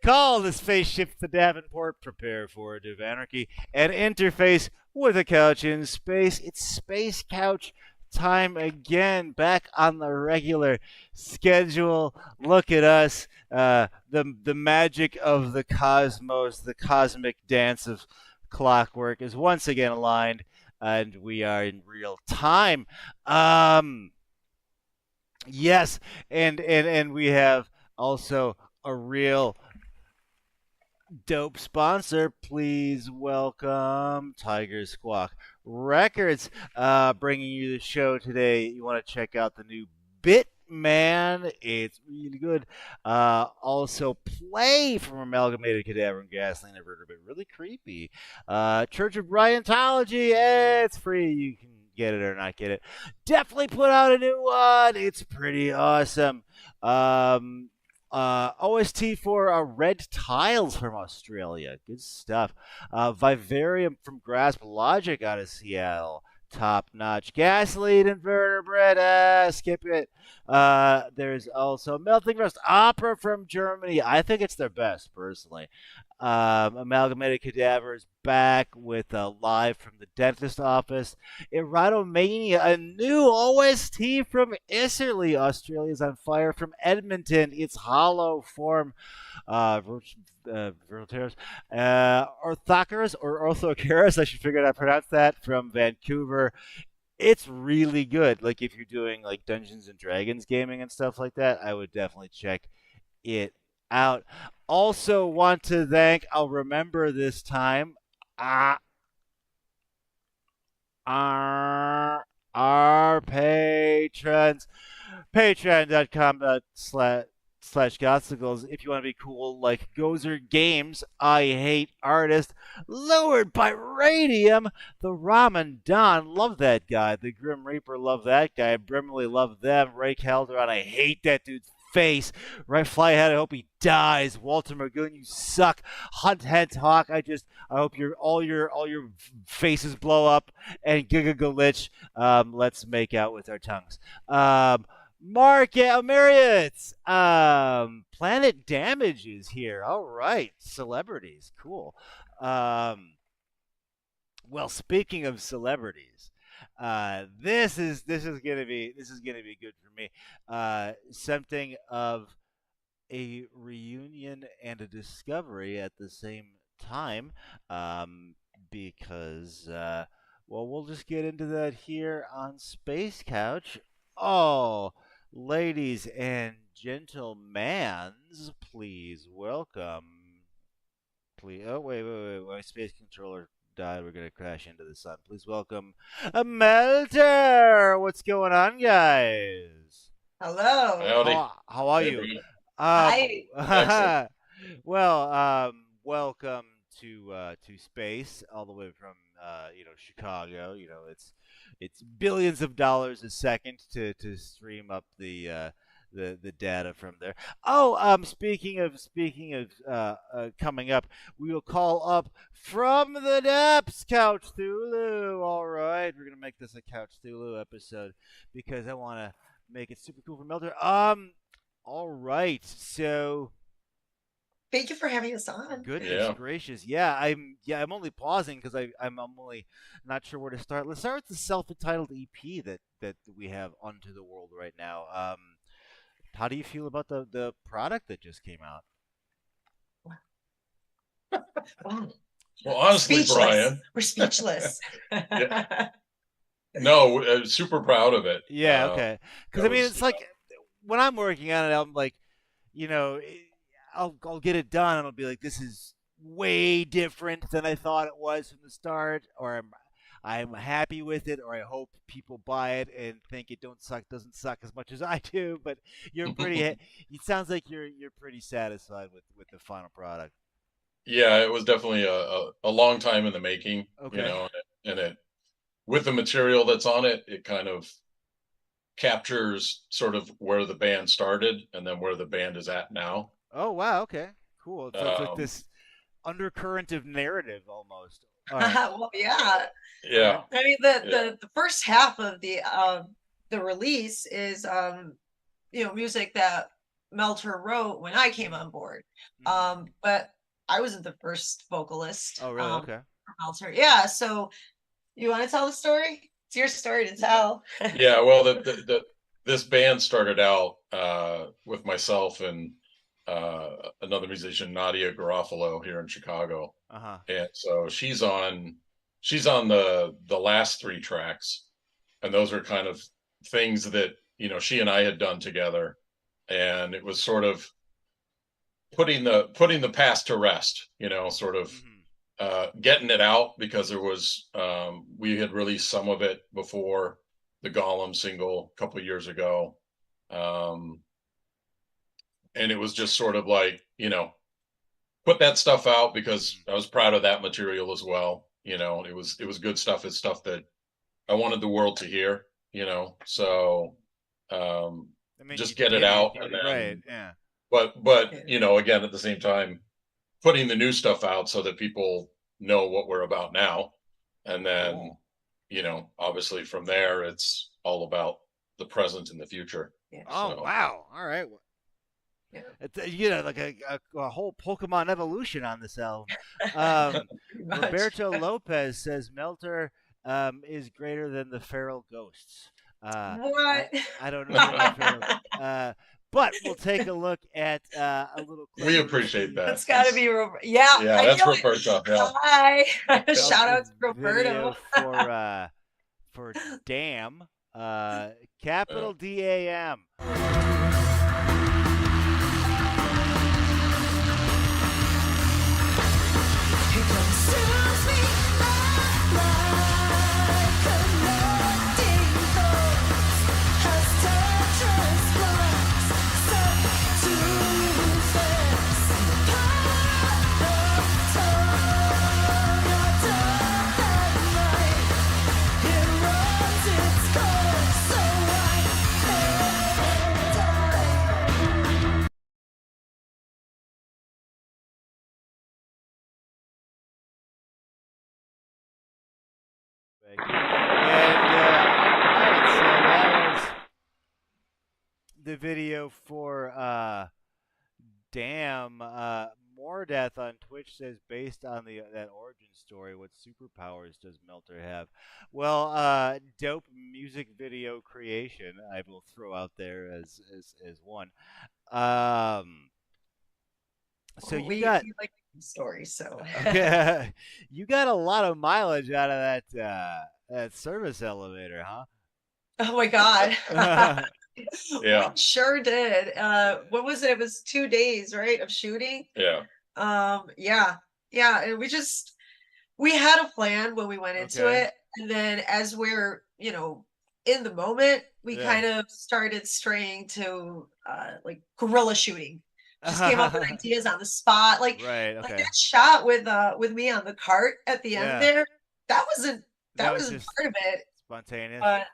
Call the spaceship to Davenport, prepare for a of anarchy, and interface with a couch in space. It's Space Couch time again, back on the regular schedule. Look at us, the magic of the cosmos, the cosmic dance of clockwork is once again aligned, and we are in real time. Yes, and we have also a real dope sponsor. Please welcome Tiger Squawk Records, bringing you the show today. You want to check out the new Bitman. It's really good. Also, Play from Amalgamated Cadaver and Gasoline Invertebrate. Really creepy. Church of Bryantology. It's free. You can get it or not get it. Definitely put out a new one. It's pretty awesome. OST for Red Tiles from Australia. Good stuff. Vivarium from Grasp Logic out of Seattle. Top notch. Gasoline Invertebrate. Skip it. There's also Melting Rust Opera from Germany. I think it's their best, personally. Amalgamated Cadaver is back with Live from the Dentist Office. Erotomania, a new OST from Isserley. Australia's on fire from Edmonton. It's Hollow Form. Orthocaris, or Orthocaris, I should figure out how to pronounce that, from Vancouver. It's really good. Like, if you're doing like Dungeons and Dragons gaming and stuff like that, I would definitely check it out. Also want to thank, I'll remember this time, our patrons. Patreon.com/Gothsicles if you want to be cool like Gozer Games, I Hate Artist, Lowered by Radium, the Ramen Don, love that guy, the Grim Reaper, love that guy, Brimley, love them, Ray Calderon, I hate that dude's face, Right Flyhead, I hope he dies, Walter Magoon, you suck, Hunt Head Talk, I hope all your faces blow up, and Giga Glitch, let's make out with our tongues. Mark Marriott, Planet Damage is here. All right, celebrities, cool. Well, speaking of celebrities, this is gonna be good for me. Something of a reunion and a discovery at the same time, because well, we'll just get into that here on Space Couch. Oh, ladies and gentlemen, please welcome. Please, oh wait, my space controller died. We're gonna crash into the sun. Please welcome Melter. What's going on, guys? Hello. Howdy. How are you? Hi. Well, welcome to space, all the way from Chicago. It's billions of dollars a second to stream up the data from there. Oh, speaking of coming up, we will call up from the depths, Couch Thulu. All right, we're gonna make this a Couch Thulu episode because I want to make it super cool for Melter. All right, so Thank you for having us on. goodness gracious, I'm only pausing because I'm only not sure where to start. Let's start with the self-entitled EP that we have onto the world right now. How do you feel about the product that just came out? Wow. Well, honestly, Speechless. Brian, We're speechless. No, super proud of it. Yeah, okay. Because That I mean, was, it's like when I'm working on it, I'm like, you know, I'll get it done, and I'll be like, this is way different than I thought it was from the start, or I'm happy with it, or I hope people buy it and think it don't suck doesn't suck as much as I do. But you're pretty. It sounds like you're pretty satisfied with the final product. yeah, it was definitely a long time in the making, Okay. and it with the material that's on it, it kind of captures sort of where the band started and then where the band is at now. Oh wow. Okay. Cool. So it's like Um, this undercurrent of narrative almost. All right. Well, yeah. All right. yeah, I mean, yeah, the first half of the release is music that Melter wrote when I came Mhm. on board. Mhm. But I wasn't the first vocalist Oh really? Okay. for Melter. Yeah, so you want to tell the story? It's your story to tell. yeah. Well, this band started out with myself and another musician, Nadia Garofalo, here in Chicago, Uh huh. and so she's on the last three tracks, and those are kind of things that she and I had done together, and it was sort of putting the past to rest, sort of Mhm. getting it out because there was we had released some of it before the Gollum single a couple of years ago, um, and it was just sort of like put that stuff out because Mhm. I was proud of that material as well. It was good stuff. It's stuff that I wanted the world to hear. Mhm. So um, I mean, you just get it did it. out, and You're right. then Yeah. but Yeah. again at the same time putting the new stuff out so that people know what we're about now. And then, Cool. obviously from there, it's all about the present and the future. Yeah. Oh So, wow. All right. Yeah. It's like a whole Pokemon evolution on this album. Pretty much. Roberto Lopez says Melter is greater than the Feral Ghosts. I What? I don't know what a feral. But we'll take a look at a little clip we of this appreciate that. That's got to be yeah. Yeah, I that's knew it. Roberta. Yeah. Hi. Yeah. Shout of the out to Roberto. video for Damn, Yeah. capital DAM. And all right, so that was the video for Damn. More Death on Twitch says based on that origin story, what superpowers does Melter have? Well, dope music video creation. I will throw out there as one. Um, so Well, you got we like the story, so. okay, you got a lot of mileage out of that service elevator, Oh my God. huh? We Yeah. sure did. What was it? It was 2 days, right, of shooting. Yeah. Yeah, yeah. And we had a plan when we went into Okay. it, and then as we're in the moment, we Yeah. kind of started straying to like guerrilla shooting. Just came up with ideas on the spot, Right. like Okay. that shot with me on the cart at the end Yeah. there. That wasn't That that was wasn't just part of it, spontaneous. but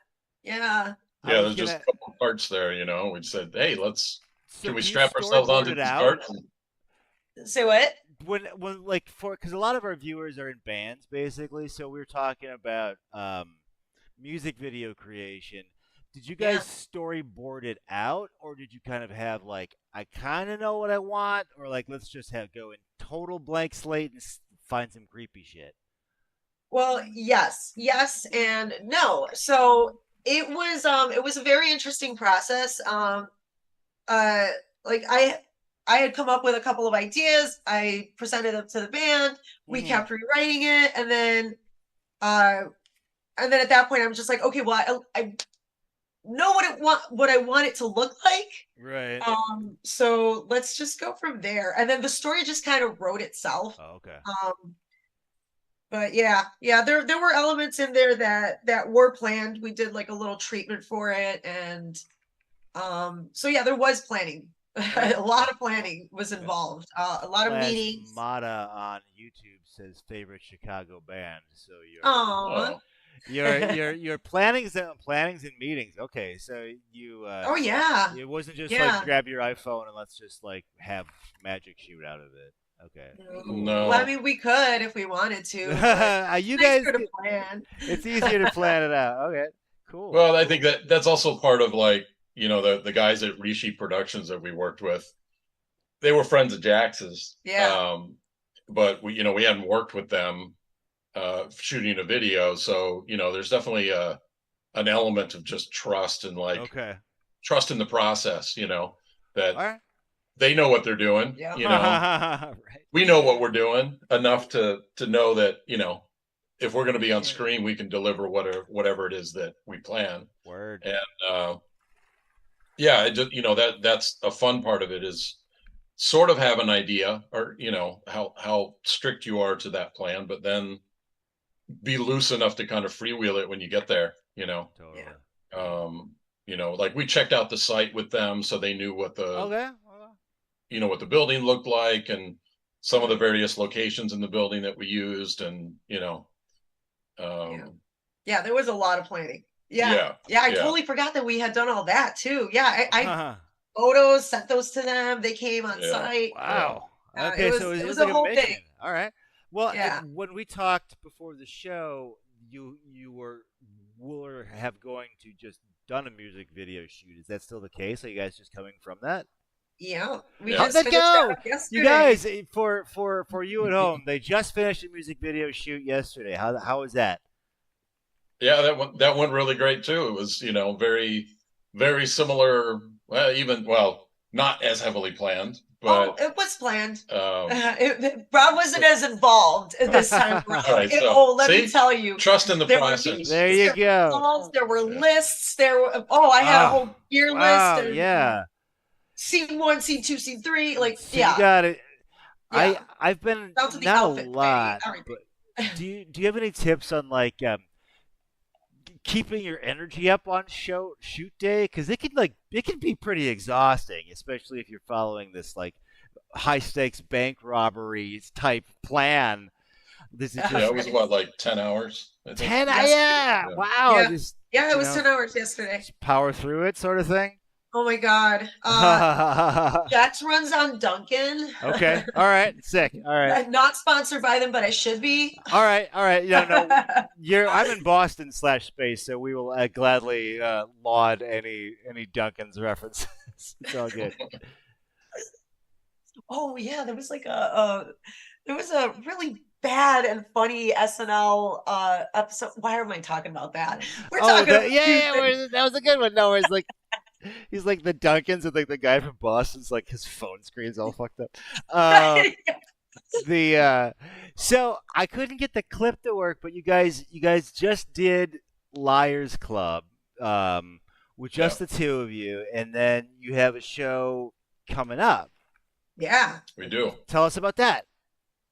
yeah. I Yeah. was There's just gonna. a couple of parts there. We said, hey, So can we do you strap ourselves storyboard onto it these out carts? Say what? when like for because a lot of our viewers are in bands basically, so we were talking about music video creation. Did you guys Yeah. storyboard it out, or did you kind of have like I kind of know what I want, or like let's just have go in total blank slate and find some creepy shit? Well, yes, yes, and no. So it was a very interesting process. Uh, like I had come up with a couple of ideas. I presented them to the band. We Mm-hmm. kept rewriting it, and then uh and then at that point, I'm just like, okay, well, I know what I want it to look like. Right. So let's just go from there. And then the story just kind of wrote itself. Oh, okay. But yeah, there were elements in there that were planned. We did like a little treatment for it, and so yeah, there was planning. A lot of planning was involved. A lot of meetings. Plasmata on YouTube says favorite Chicago band. So Oh, your plannings and meetings. Okay, so you oh yeah, it wasn't just yeah. like grab your iPhone and let's just like have magic shoot out of it. Okay. No. Well, I mean, we could if we wanted to. You guys, to plan. It's easier to plan it out. Okay, cool. Well, I think that's also part of like, you know, the guys at Rishi Productions that we worked with. They were friends of Jax's. Yeah. But we hadn't worked with them shooting a video, so there's definitely an element of just trust and like trust in the process, that All right. they know what they're doing. Yeah. Right. We know what we're doing enough to know that, if we're going to be on screen, we can deliver whatever it is that we plan. Word. And yeah, it just, that's a fun part of it, is sort of have an idea, or how strict you are to that plan, but then be loose enough to kind of freewheel it when you get there. Totally. Like we checked out the site with them, so they knew what Okay. what the building looked like, and some of the various locations in the building that we used, and yeah, there was a lot of planning. I totally forgot that we had done all that too. Yeah, I photos, sent those to them. They came on site. Wow. Okay, it was a whole thing. All right. Well, when we talked before the show, you were have going to just done a music video shoot. Is that still the case? Are you guys just coming from that? Yeah. How'd that go? You guys, for you at home, they just finished a music video shoot yesterday. How was that? Yeah, that went really great too. It was, very, very similar. Well, not as heavily planned, but it was planned. Rob wasn't as involved this time around. Right, let me tell you, trust in the process. There you go. Calls, there were lists. There were I had a whole gear list. Yeah. Scene 1, scene 2, scene 3. Like, so you got it. Yeah. I've been not outfit, a lot. But do you have any tips on like keeping your energy up on shoot day? Because it can be pretty exhausting, especially if you're following this like high stakes bank robbery type plan. This is it was what, like 10 hours? 10? Yeah. Wow. Yeah, it was 10 hours yesterday. Just power through it, sort of thing. Oh my God. Jax runs on Duncan. Okay. All right. Sick. All right. I'm not sponsored by them, but I should be. All right. Yeah, no. I'm in Boston /space, so we will gladly laud any Duncan's references. It's all good. Oh yeah, there was like there was a really bad and funny SNL episode. Why am I talking about that? We're talking about that was a good one. No, it's like he's like the Duncans, and like the guy from Boston's like his phone screen's all fucked up. So I couldn't get the clip to work, but you guys just did Liars Club with just the two of you, and then you have a show coming up. Yeah, we do. Tell us about that.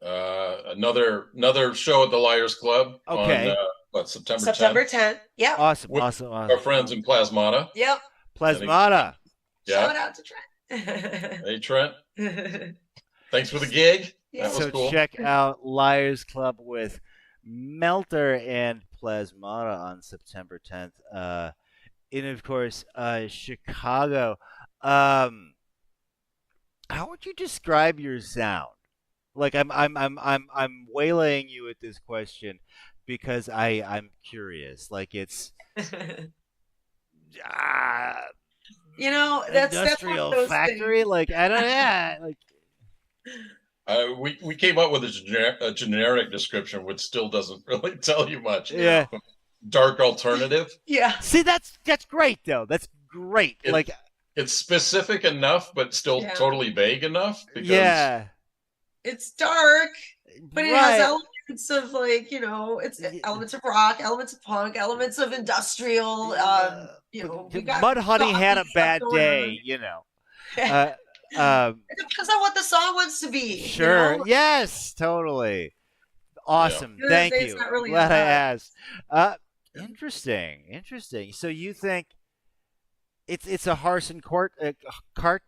Another show at the Liars Club. Okay. On September 10th. Yeah. Awesome. Our friends in Plasmata. Yep. Plasmata. Shout out to Trent. Hey Trent. Thanks for the gig. Yeah. That was cool. Check out Liars Club with Melter and Plasmata on September 10th. And of course, Chicago. How would you describe your sound? Like I'm waylaying you with this question because I'm curious. Like it's that's industrial one of those factory. things. Like I don't like. We came up with a generic description, which still doesn't really tell you much. Yeah. Dark alternative. Yeah. See, that's great though. That's great. It's specific enough, but still totally vague enough. Because it's dark, but it has elements elements of like, it's Yeah. elements of rock, elements of punk, elements of industrial. We got Mudhoney had gothic a stuff bad going day, on. Uh, um, It depends on what the song wants to be, sure. Yes, totally. Yeah. Awesome. End of the Thank day, it's you. not I'm really glad I about. asked. Interesting. Interesting. So you think it's a Harrison cart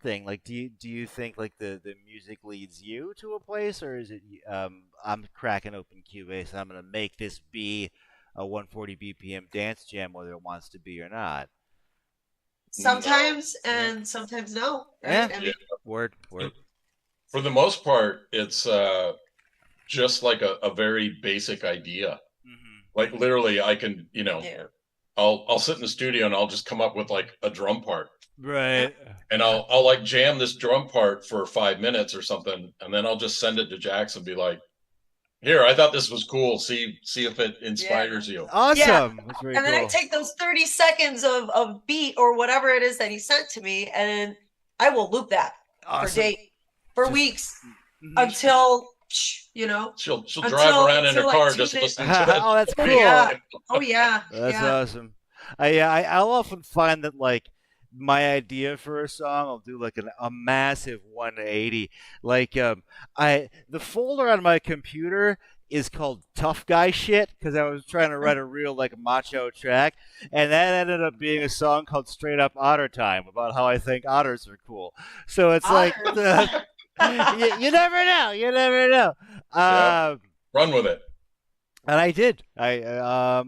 thing? Like, do you think like the music leads you to a place, or is it I'm cracking open Cubase and I'm gonna make this be a 140 BPM dance jam, whether it wants to be or not? Sometimes Yeah. and sometimes no, Yeah. right? I Yeah. mean, Word. For the most part, it's just like a very basic idea. Hmm. Like literally, I can, yeah. I'll sit in the studio and I'll just come up with like a drum part, Right. and I'll like jam this drum part for 5 minutes or something, and then I'll just send it to Jackson and be like, "Here, I thought this was cool. See if it inspires you." Yeah. Awesome. That's very And then I cool. take those 30 seconds of beat or whatever it is that he sent to me, and I will loop that for Awesome. days, for Just- weeks, Mhm. until She'll Until- drive around in her until I car tune just it. listening to it. Oh, that's Oh, cool. yeah. Oh yeah. That's yeah. awesome. I'll often find that like my idea for a song, I'll do like a massive 180. Like the folder on my computer is called Tough Guy Shit because I was trying to write a real like macho track, and that ended up being a song called Straight Up Otter Time about how I think otters are cool. So it's like Otters. you never know. You never know. Yeah. Run with it. And I did. I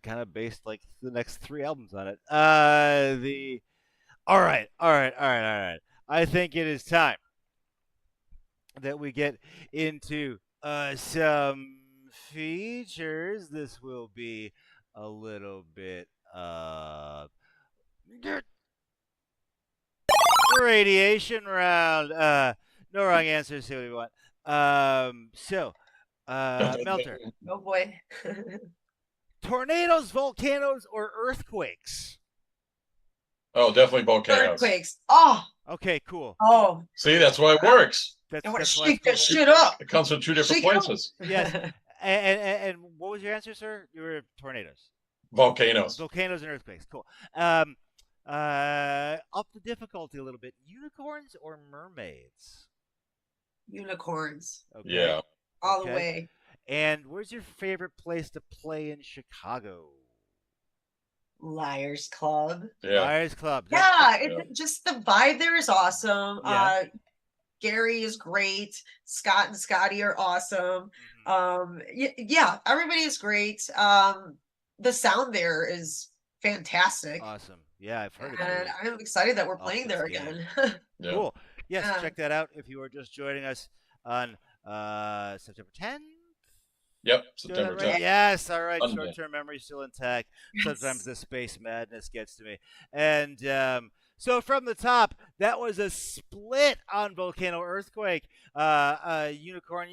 kind of based like the next 3 albums on it. All right, all right, all right, all right. I think it is time that we get into some features. This will be a little bit radiation round. No wrong answers. See what we want. Melter. Oh boy. Tornadoes, volcanoes, or earthquakes? Oh, definitely volcanoes. Earthquakes. Oh. Okay, cool. Oh. See, that's why it works. I want to That's why shake it's that cool. shit up. It comes from two different Shake it up. places. Yes. And what was your answer, sir? You were tornadoes, Volcanoes. volcanoes, and earthquakes. Cool. Up the difficulty a little bit. Unicorns or mermaids? Unicorns. Okay. Yeah. All Okay. the way. And where's your favorite place to play in Chicago? Liars Club. Yeah. Liars Club. Yeah, Yeah. just the vibe there is awesome. Yeah. Gary is great. Scott and Scotty are awesome. Mhm. Yeah, everybody is great. The sound there is fantastic. Awesome. Yeah, I've heard it. And I'm excited that we're off playing the there skin. again. Yeah. Cool. Yes, Yeah. check that out if you are just joining us on September 10th. Yep. Doing September that right? 10th. Yes, all right. Monday. Short-term memory still intact. Yes. Sometimes the space madness gets to me. And so from the top, that was a split on Volcano Earthquake, Unicorn,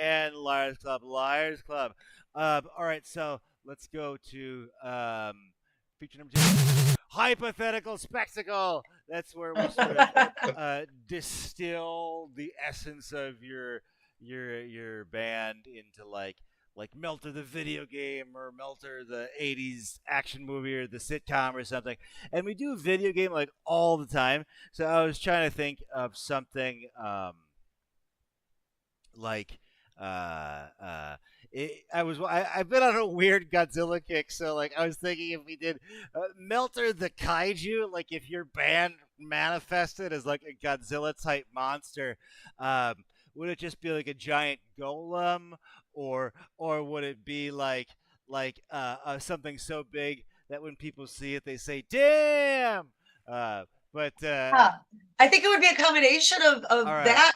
and Liars Club, Liars Club. All right, so let's go to feature number 2. Hypothetical spectacle. That's where we sort of distill the essence of your band into like Melter the video game or Melter the 80s action movie or the sitcom or something. And we do video game like all the time. So I was trying to think of something like I've been on a weird Godzilla kick, so like I was thinking if we did Melter the kaiju, like if your band manifested as like a Godzilla type monster, would it just be like a giant golem, or would it be like something so big that when people see it they say "damn"? But I think it would be a combination of right. that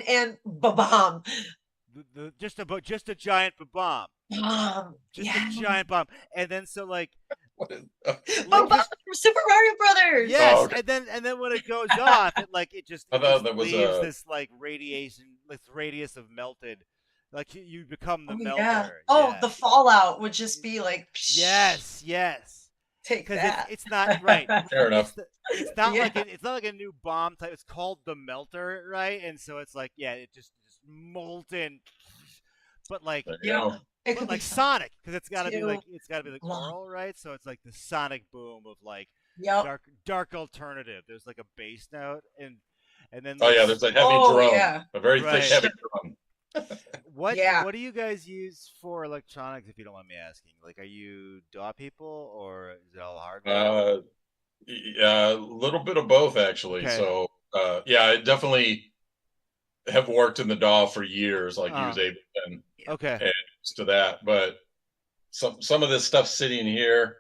and bomb. Just a giant bomb. Just Yeah. a giant bomb, and then so like What is, Bomb from Super Mario Brothers. yes, Oh, okay. and then when it goes off, it just I thought that was leaves this like radiation, this radius of melted, like you become the Oh, melter. yeah. Oh, yeah. the fallout would just be like, yes, take because that. it's not right. Fair enough. It's not Yeah. it's not like a new bomb type. It's called the melter, right? And so it's like it just molten but like There you Yeah, go. it but could be like sonic, because too it's got to be like long. aural, right? So it's like the sonic boom of like Yep. dark alternative. There's like a bass note and then Oh like yeah, there's a heavy Oh drum, yeah. a very thick right. heavy drum. Yeah. What do you guys use for electronics, if you don't mind me asking? Like, are you DAW people or is it all hardware? Uh, yeah, a little bit of both actually. Okay. So yeah, I definitely have worked in the DAW for years, like use Ableton Okay. and used to that. But some of this stuff sitting here,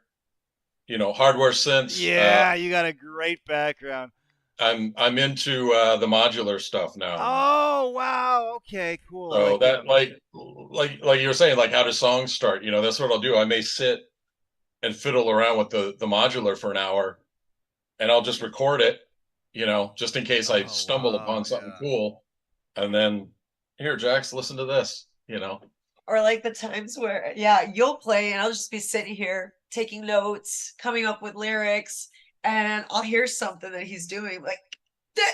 hardware synths. Yeah, you got a great background. I'm into the modular stuff now. Oh wow. Okay, cool. So Like that like you were saying, like how do songs start? That's what I'll do. I may sit and fiddle around with the modular for an hour, and I'll just record it, just in case I oh stumble wow, upon something yeah. cool, and then here, Jax, listen to this. Or like the times where, yeah, you'll play and I'll just be sitting here taking notes, coming up with lyrics, and I'll hear something that he's doing, like, that,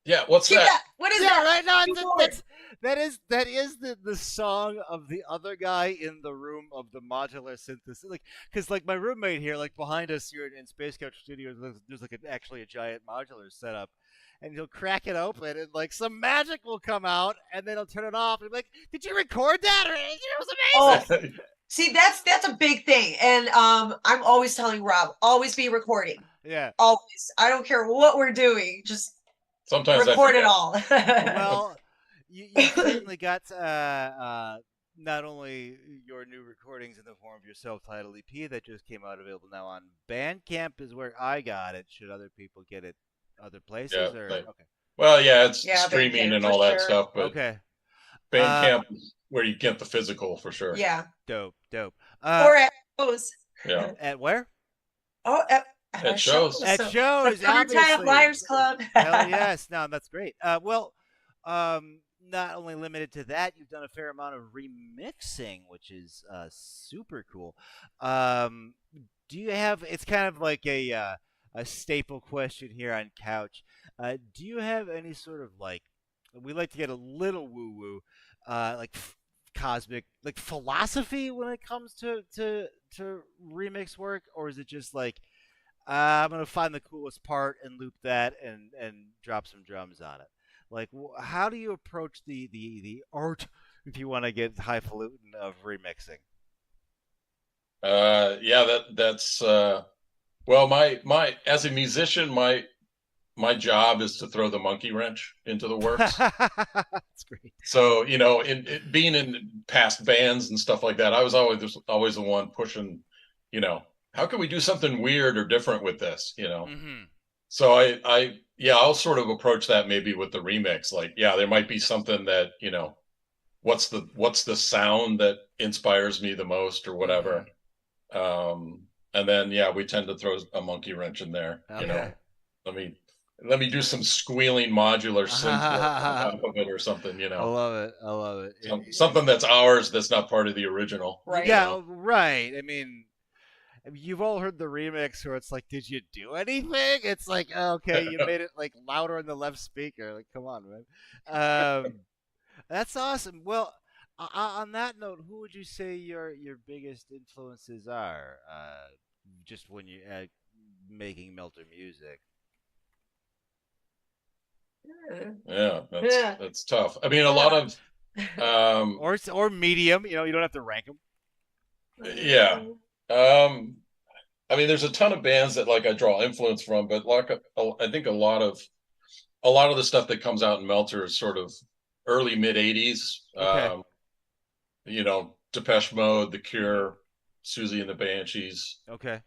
Yeah, what's keep that? that. What is Yeah, that? right now Do more. that is the song of the other guy in the room of the modular synthesis. Like, because like my roommate here, like behind us here in Space Couch Studios, there's like actually a giant modular setup, and he'll crack it open, and like some magic will come out, and then he'll turn it off, and be like, "Did you record that?" Or it was Oh, amazing. see, that's a big thing. And I'm always telling Rob, always be recording. Yeah. Always. I don't care what we're doing, just Sometimes I record it forget. all. Well, you've certainly got not only your new recordings in the form of your self-titled EP that just came out available now on Bandcamp is where I got it. Should other people get it other Yeah. places or okay? Well, yeah, it's Yeah, streaming Bandcamp and for all that sure. stuff, but Okay. Bandcamp is where you get the physical for sure. Yeah. Dope. Or at shows. Yeah. At where? Oh, at shows. At So, shows, the Summertime obviously. Liars Club. Hell yes. No, that's great. Well, not only limited to that, you've done a fair amount of remixing, which is super cool. Do you have? It's kind of like a staple question here on Couch. Do you have any sort of like? We like to get a little woo woo, like cosmic, like philosophy when it comes to remix work, or is it just like I'm gonna find the coolest part and loop that and drop some drums on it? Like, how do you approach the art, if you want to get highfalutin, of remixing? Yeah, that's well, my as a musician, my job is to throw the monkey wrench into the works. That's great. So, in being in past bands and stuff like that, I was always the one pushing, how can we do something weird or different with this? Mm-hmm. So yeah, I'll sort of approach that maybe with the remix. Like, yeah, there might be something that, what's the sound that inspires me the most or whatever. And then yeah, we tend to throw a monkey wrench in there. Okay. Let me do some squealing modular synth work on top of it or something. I love it. Something that's ours that's not part of the original. Right. Yeah, right. I mean, you've all heard the remix where it's like, did you do anything? It's like, oh, okay, you made it like louder in the left speaker. Like, come on, man. That's awesome. Well, on that note, who would you say your biggest influences are? Just when you making Melter music. Yeah, that's tough. I mean, a lot of or medium. You don't have to rank them. Yeah. I mean, there's a ton of bands that like I draw influence from, but like I think a lot of the stuff that comes out in Melter is sort of early mid '80s. Okay. Depeche Mode, The Cure, Susie and the Banshees. Okay.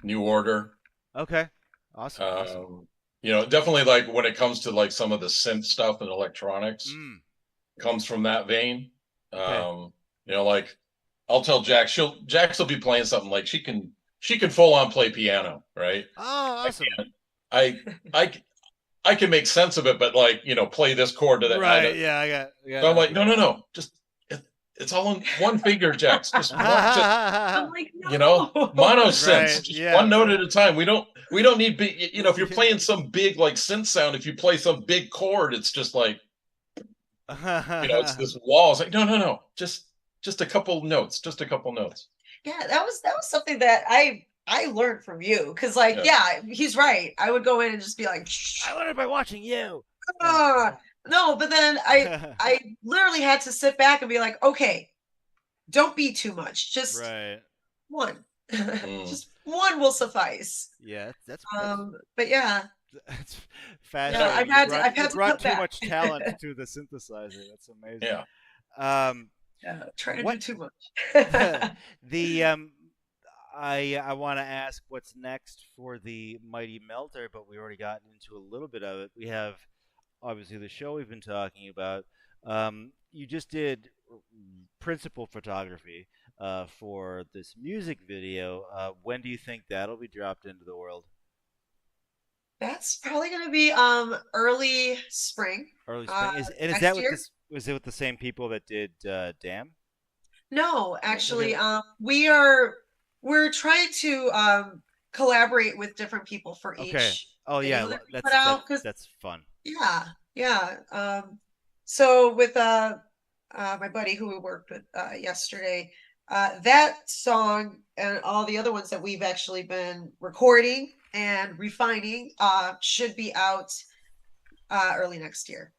New Order. Okay. Awesome. Definitely like when it comes to like some of the synth stuff and electronics, comes from that vein. Okay. Like I'll tell Jax will be playing something like she can full on play piano, right? Oh, awesome. I can make sense of it, but like, play this chord to that. Right. Yeah. I got. So I'm like, no. Just it's all on one finger, Jax. Just I'm like, no. Mono synths, Right, just yeah. one note at a time. We don't need big, if you're playing some big like synth sound, if you play some big chord, it's just like It's this wall. It's like, no, just a couple notes, just a couple notes. Yeah, that was something that I learned from you because like Yeah. yeah, he's right. I would go in and just be like, I learned by watching you. ah. No, but then I literally had to sit back and be like, okay, don't be too much. Just Right. one. Mm. Just one will suffice. Yeah, that's But yeah, that's yeah, fascinating. I've You had to brought cut too back. much talent to the synthesizer. That's amazing. Yeah. Um, Yeah, trying to do what too much. the I want to ask what's next for the Mighty Melter, but we already gotten into a little bit of it. We have obviously the show we've been talking about. You just did principal photography for this music video. When do you think that'll be dropped into the world? That's probably gonna be early spring Early spring. Is that next with year. this? Was it with the same people that did Dam? No, Okay. actually, we're trying to collaborate with different people for Okay. each Oh yeah, video that we put that's out. Because that's fun. yeah, yeah. So with my buddy who we worked with yesterday, that song and all the other ones that we've actually been recording and refining should be out early next year.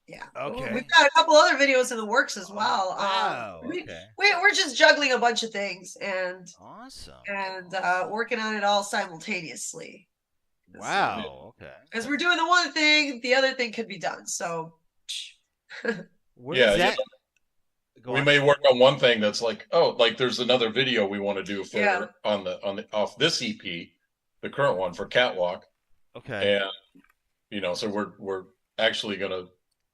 Yeah, we've Okay. got a couple other videos in the works as Oh well. wow. Okay. We're just juggling a bunch of things Awesome. and Awesome. working on it all simultaneously. Wow. Okay. As we're doing the one thing, the other thing could be done. So, Where Yeah, is that? Go we on. may work on one thing that's like, oh, like there's another video we want to do yeah, for on the off this EP, the current one for Catwalk, Okay. and so we're actually gonna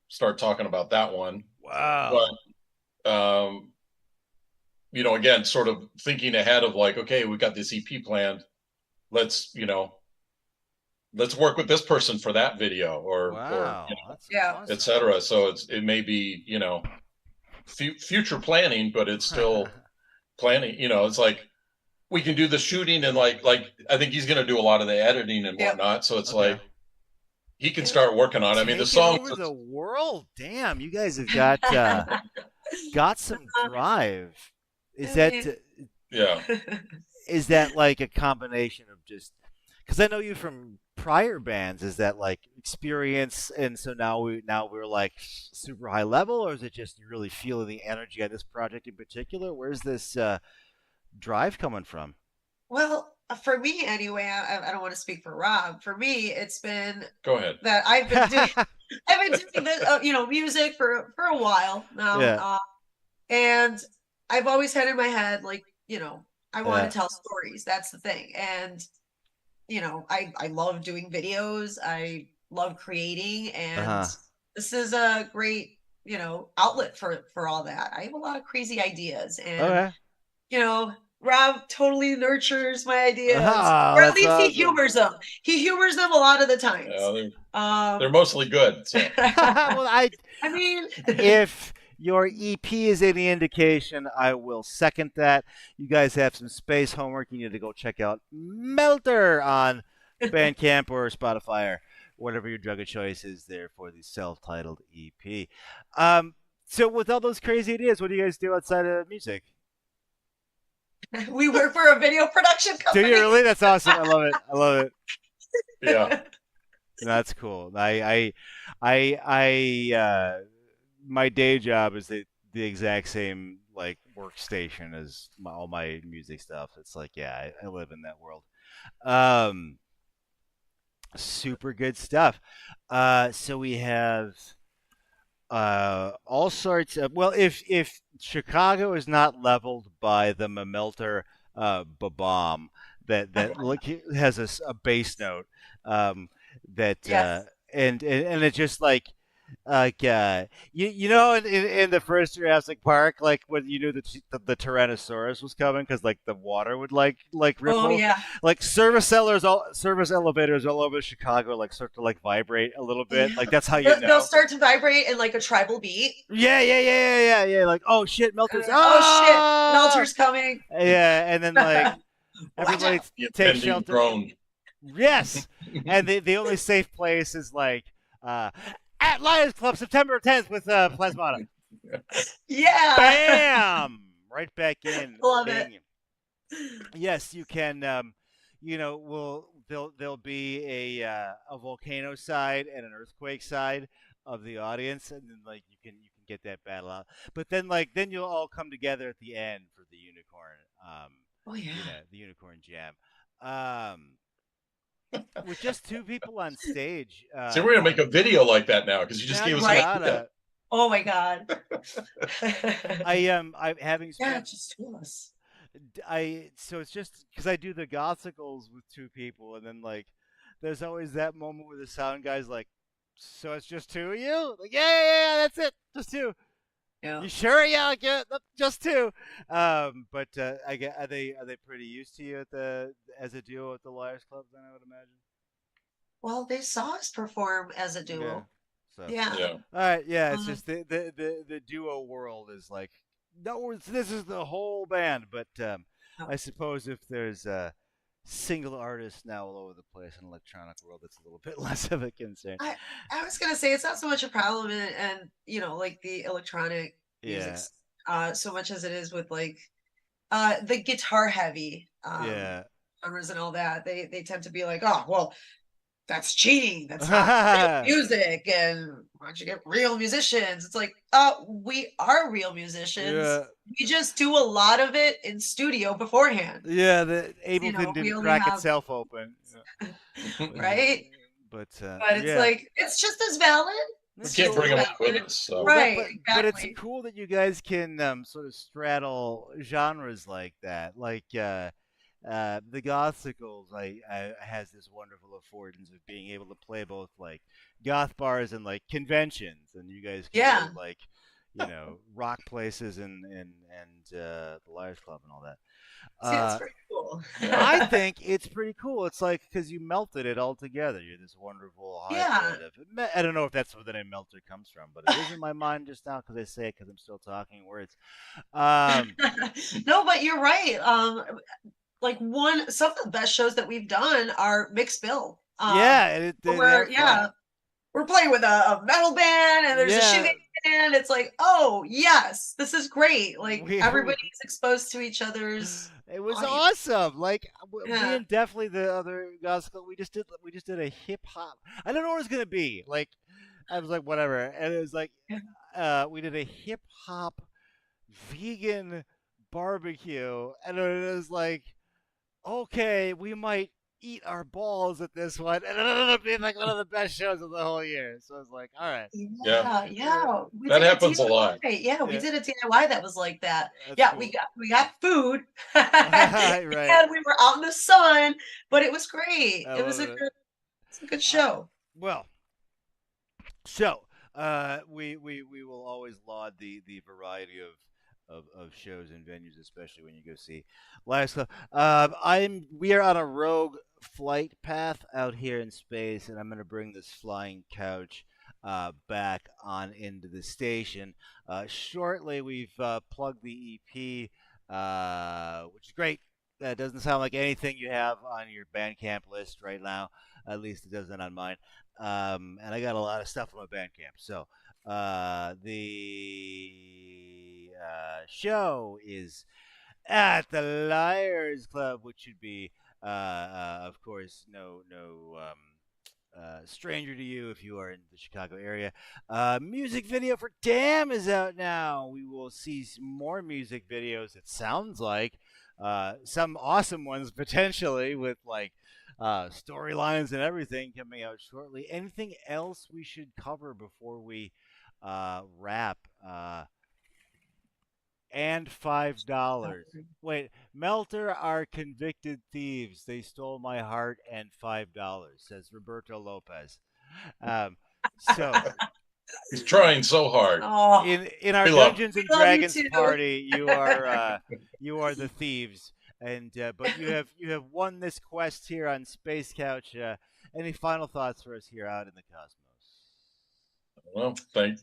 start talking about that one, Wow. but again, sort of thinking ahead of like, okay, we got this EP planned, let's let's work with this person for that video, or Wow. That's yeah. awesome. etc. So it may be future planning, but it's still planning. It's like we can do the shooting and like I think he's going to do a lot of the editing and Yep. whatnot. So it's Okay. like he can start working on it. I mean, the Taking song. over the world. Damn, you guys have got some drive. Is that Yeah. is that like a combination of just because I know you from prior bands? Is that like experience, and so now we're like super high level, or is it just you really feeling the energy of this project in particular? Where's this drive coming from? Well, for me anyway, I don't want to speak for Rob. For me, it's been Go ahead. that I've been doing I've been doing this, music for a while now, Yeah. and I've always had in my head like I want Yeah. to tell stories. That's the thing, and I love doing videos. I love creating, and Uh-huh. this is a great outlet for all that. I have a lot of crazy ideas, and Okay. Rob totally nurtures my ideas, Oh, or at that's least he awesome. humors them. He humors them a lot of the times. They're mostly good. So. Well, I mean, if your EP is any indication, I will second that. You guys have some space homework. You need to go check out Melter on Bandcamp or Spotify or whatever your drug of choice is there for the self-titled EP. So with all those crazy ideas, what do you guys do outside of music? we work for a video production Do company. you really? That's awesome. I love it. I love it. Yeah. That's cool. My day job is the exact same like workstation as all my music stuff. It's like, yeah, I live in that world. Um, Super good stuff. So we have all sorts of if Chicago is not leveled by the Mamelter bomb that look has a bass note that Yes. and it's just like in the first Jurassic Park, like when you knew that the Tyrannosaurus was coming because like the water would like Oh ripple, yeah. like service elevators all over Chicago like start to like vibrate a little bit, Yeah. like that's how you They'll know. start to vibrate in like a tribal beat. Yeah, like oh shit, Melter's Oh shit, Melter's coming. yeah, and then like Watch everybody out. The takes impending shelter. drone. Yes, and the only safe place is like uh, at Lions Club September 10th with Plasmata. Yeah. Bam! Right back in. Love it. Bing. Yes, you can. There'll be a volcano side and an earthquake side of the audience, and then like you can get that battle out. But then you'll all come together at the end for the unicorn. Oh yeah. The unicorn jam. Um, with just two people on stage. So we're gonna make a video like that now because you just now gave you us an gotta. idea. Oh my God. I'm having Yeah, spent just two of us. so it's just because I do the gothicals with two people, and then like there's always that moment where the sound guy's like, "So it's just two of you?" Like, yeah, that's it, just two. Yeah. You sure? Yeah, like, yeah, just two. But I get are they pretty used to you at the as a duo at the Liars Club? Then I would imagine. Well, they saw us perform as a Yeah. duo. So. Yeah. Yeah. All right. Yeah. It's Uh, just the duo world is like no, this is the whole band, but no. I suppose if there's single artists now all over the place in electronic world, it's a little bit less of a concern. I was gonna say it's not so much a problem and like the electronic music, Yeah. so much as it is with like the guitar heavy Yeah. genres and all that. They tend to be like, oh well, that's cheating. That's not real music. And why don't you get real musicians? It's like, we are real musicians. Yeah. We just do a lot of it in studio beforehand. Yeah. The You Ableton know, we didn't only crack have itself open. right. But But it's yeah. like it's just as valid. We It's can't cool. bring them Yeah. up with us. So. Well, Right, but it's exactly. cool that you guys can sort of straddle genres like that. Like the Gothicals, I has this wonderful affordance of being able to play both like goth bars and like conventions, and you guys can Yeah. go to, like rock places and the Liars Club and all that. See, that's Uh, pretty cool. I think it's pretty cool. It's like because you melted it all together. You're this wonderful Yeah. hybrid of. I don't know if that's where the name melter comes from, but it is in my mind just now because I say it because I'm still talking words. Um, No, but you're right. Like some of the best shows that we've done are mixed bill. yeah, and they Where have fun. we're playing with a metal band and there's a Yeah, shooting band. It's like, oh yes, this is great. Like we everybody's exposed to each other's it was audience. awesome. Like me Yeah. and definitely the other gospel, we just did a hip hop. I don't know what it was gonna be. Like I was like whatever, and it was like we did a hip hop vegan barbecue, and it was like okay, we might eat our balls at this one, and it ended up being like one of the best shows of the whole year. So I was like, all right, Yeah. We That did a happens a lot. DIY. Yeah, we Yeah. did a DIY that was like that. that's Yeah, cool. we got food. Right. And we were out in the sun, but it was great. I It was love a it. good it's a good show. Well, so we will always laud the variety of shows and venues, especially when you go see Lions Club. We are on a rogue flight path out here in space, and I'm going to bring this flying couch back on into the station. Shortly, we've plugged the EP, which is great. That doesn't sound like anything you have on your Bandcamp list right now. At least it doesn't on mine. And I got a lot of stuff on my Bandcamp. So the show is at the Liars Club, which should be, of course, no stranger to you if you are in the Chicago area. Music video for Damn is out now. We will see some more music videos. It sounds like some awesome ones potentially with like storylines and everything coming out shortly. Anything else we should cover before we wrap? And $5. Wait, Melter are convicted thieves. They stole my heart and $5, says Roberto Lopez. So He's trying so hard. Oh, in our We love- Dungeons and we love you Dragons too. party, you are the thieves, and but you have won this quest here on Space Couch. Any final thoughts for us here out in the cosmos? Well,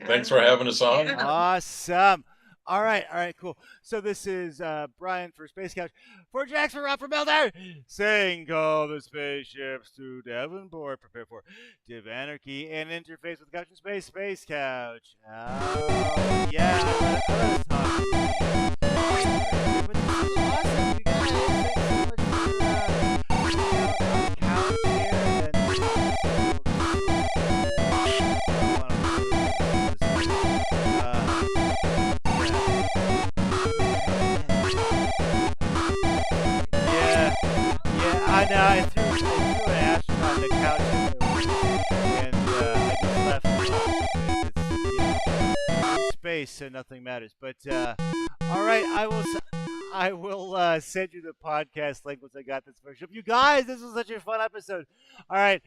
thanks for having us on. Yeah. Awesome. All right, cool. So this is Brian for Space Couch, for Jax, for Rob, for Melder, saying call the spaceships to Devonport, prepare for div anarchy and interface with Couch in Space, Space Couch. Oh, yeah, I let us talk. But this is awesome, you guys. Thanks so much for hanging out on the couch here yeah, I know. I threw an astronaut on the couch and I just left. It's in space, so nothing matters. But all right, I will send you the podcast link once I got this version. You guys, this was such a fun episode. All right,